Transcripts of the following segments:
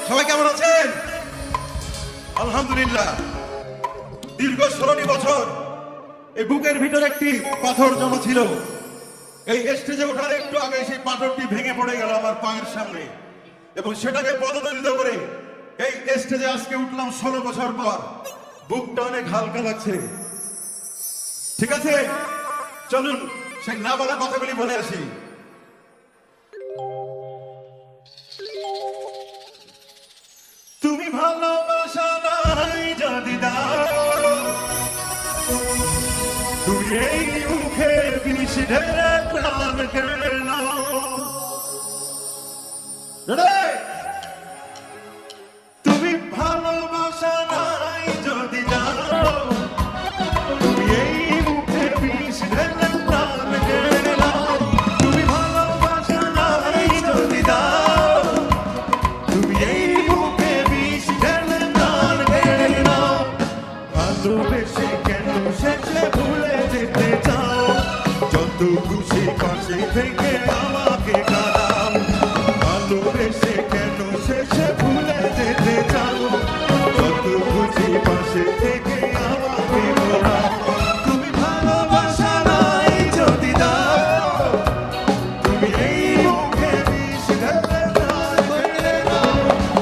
সবাই কেমন আছেন? আলহামদুলিল্লাহ। দীর্ঘ 16টি বছর এই বুকের ভিতরে একটি পাথর জমা ছিল। এই স্টেজে ওঠার একটু আগে সেই পাথরটি ভেঙে পড়ে গেল আমার পায়ের সামনে, এবং সেটাকে পদদলিত করে এই স্টেজে আজকে উঠলাম 16 বছর পর। বুকটা অনেক হালকা লাগছে। ঠিক আছে, চলুন সেই না বলা কথাগুলি বলে আসি। তুমি ভালোবাসা নাই যদি দাও, তুমি এই মুখে বিষ ঢেলে প্রাণ কেড়ে নাও। তুমি ভালোবাসা নাই যদি দাও, তুমি এই মুখে বিষ ঢেলে প্রাণ কেড়ে নাও। তুমি ভালোবাসা নাই যদি দাও, তুমি এই মুখে বিষ ঢেলে প্রাণ কেড়ে নাও। ভালোবেসে কেন শেষে ভুলে যেতে চাও? যত খুশি পাশে থেকে আমাকে কাঁদাও। ভালোবেসে কেন শেষে ভুলে যেতে চাও? যত খুশি পাশে থেকে আমাকে বলাও। তুমি ভালোবাসা নাই যদি দাও, তুমি এই মুখে বিষ ঢেলে প্রাণ কেড়ে নাও।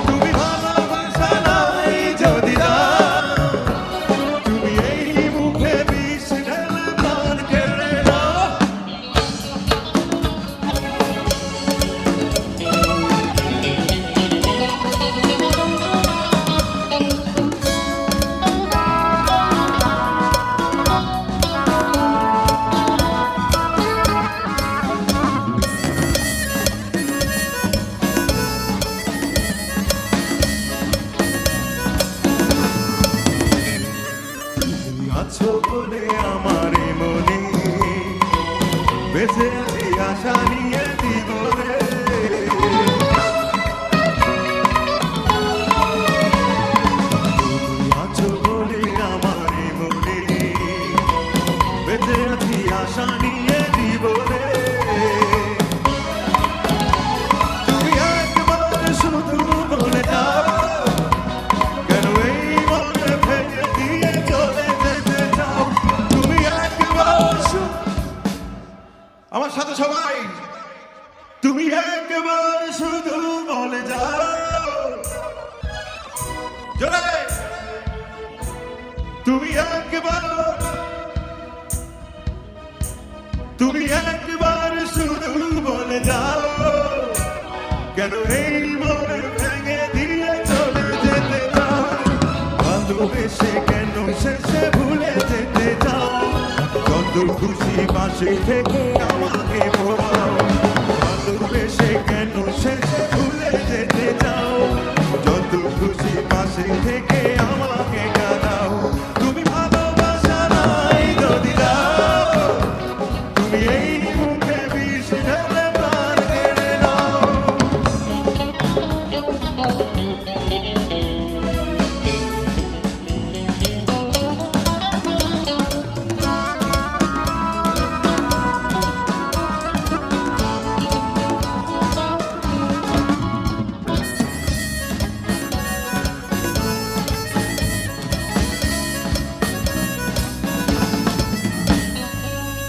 তুমি ভালোবাসা নাই যদি দাও, তুমি এই মুখে বিষ ঢেলে প্রাণ কেড়ে নাও। তুমি আছো বলে আমার মনে বেঁচে আছি আশা নিয়ে জীবনে। তুমি আছো বলে আমার মনে বেঁচে আছি আশা নিয়ে জীবনে। তুমি একবার শুধু বলে দাও, কেন এই মনে ভেঙে দিয়ে চলে যেতে চাও? তুমি একবার আমার সাথে সবাই, তুমি একবার শুধু বলে যাও। জোরে তুমি একবার, তুমি একবার শুধু বলে যাও, কেন এই মনে ভেঙে দিয়ে চলে যেতে চাও? ভালোবেসে কেন শেষে ভুলে যেতে চাও? যত খুশি পাশে থেকে আমাকে বলাও। ভালোবেসে কেন শেষে ভুলে যেতে চাও? যত খুশি পাশে থেকে আমাকে কাঁদাও। তুমি ভালোবাসা নাই যদি দাও, তুমি এই মুখে বিষ ঢেলে প্রাণ কেড়ে নাও।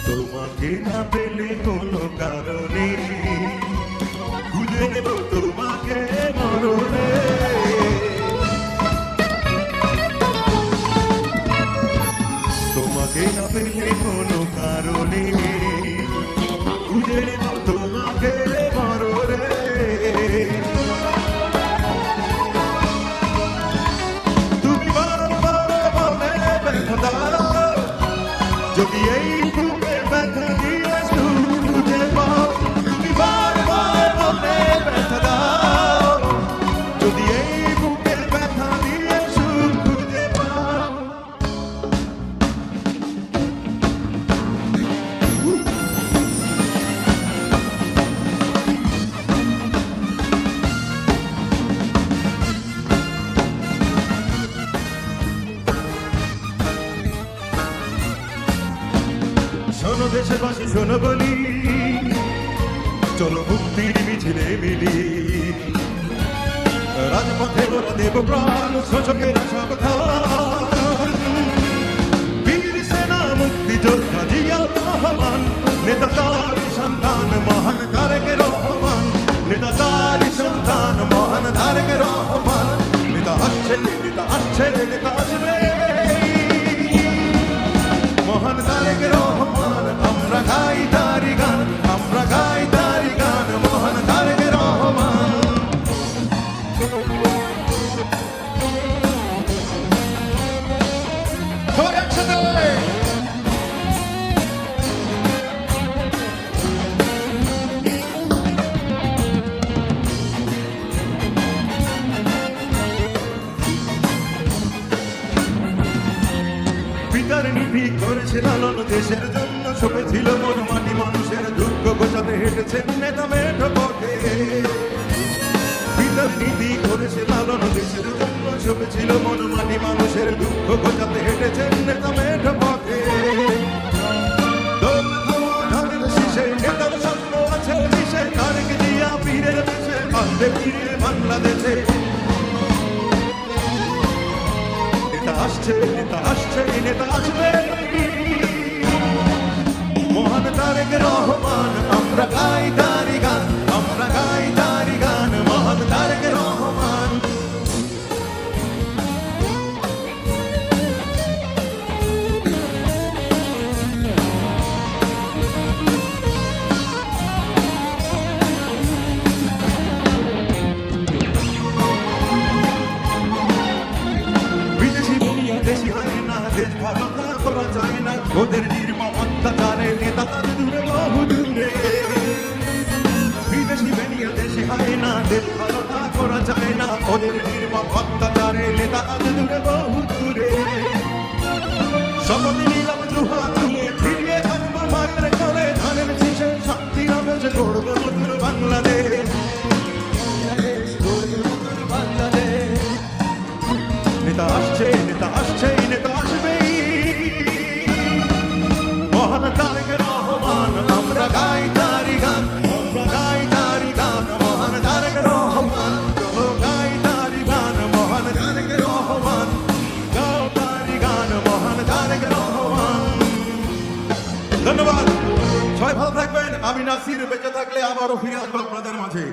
তোমাকে না পেলে কোনো কারণে খুঁজে নেব তোমাকে মরণে। তোমাকে না পেলে কোনো কারণে খুঁজে নেব তোমাকে মরণে। তুমি বারবার বলে ব্যথা দাও, যদি এই বুকে ব্যথা দিয়ে সুখ খুঁজে পাও। তুমি বারবার বলে ব্যথা দাও, যদি এই বুকে ব্যথা দিয়ে সুখ খুঁজে পাও। শোনো দেশবাসী শোনো বলি, চলো মুক্তির মিছিলে মিলি। রাজপথে ওরা দেব প্রাণ শোষকের সাবধান বীর সেনা মুক্তিযোদ্ধা জিয়াউর রহমান নেতা তার সন্তান মহান তারেক রহমান নেতা তার সন্তান মহান তারেক রহমান নেতা আসছে নেতা আসছে নেতা আসবে মহান তারেক রহমান আমরা গাই তারি গান আমরা গাই তারি গান মহান তারেক রহমান সবাই একসাথে পিতার নীতি করেছে লালন দেশের জন্য সপেছিল মন মাটি মানুষের দুঃখ গোছাতে হেঁটেছেন নেতা মেঠো পথে পিতার নীতি করেছে লালন দেশের জন্য সপেছিল মন মাটি মানুষের দুঃখ গোছাতে হেঁটেছেন নেতা মেঠো পথে দোল ধোয়া ধানের শীষে নেতার স্বপ্ন আছে মিশে তারেক জিয়া পীরের দেশে আসবে ফিরে বাংলাদেশে নেতা আসছে নেতা আসছে নেতা আসবে মহান তারেক রহমান আমরা গাই তারি গান আমরা গাই তারি গান মহান তারেক রহমান বিদেশি দুনিয়া দেশি হয় না দেশ ভালো করা যায় না ওদের নির্মম অত্যাচারে নেতা তাদের দূরে বহু দূরে বিদেশি বেনিয়া দেশি হয় না দেশ ভালো করা যায় না ওদের নির্মম অত্যাচারে নেতা তাদের দূরে বহু দূরে শপথ নিলাম দুহাত তুলে ফিরিয়ে আনবো মায়ের কোলে ধানের শীষে শান্তি হবে যে গড়ব নতুন বাংলাদেশ নেতা আসছে নেতা আসছে নেতা আসবেই মহান তারেক রহমান আমরা গাই তারি গান আমরা গাই তারি গান মহান তারেক রহমান চলো গাই তারি গান মহান তারেক রহমান গাও তারি গান মহান তারেক রহমান ধন্যবাদ সবাই ভালো থাকবেন আমি নাসির বেঁচে থাকলে আবারও ফিরে আসবো আপনাদের মাঝে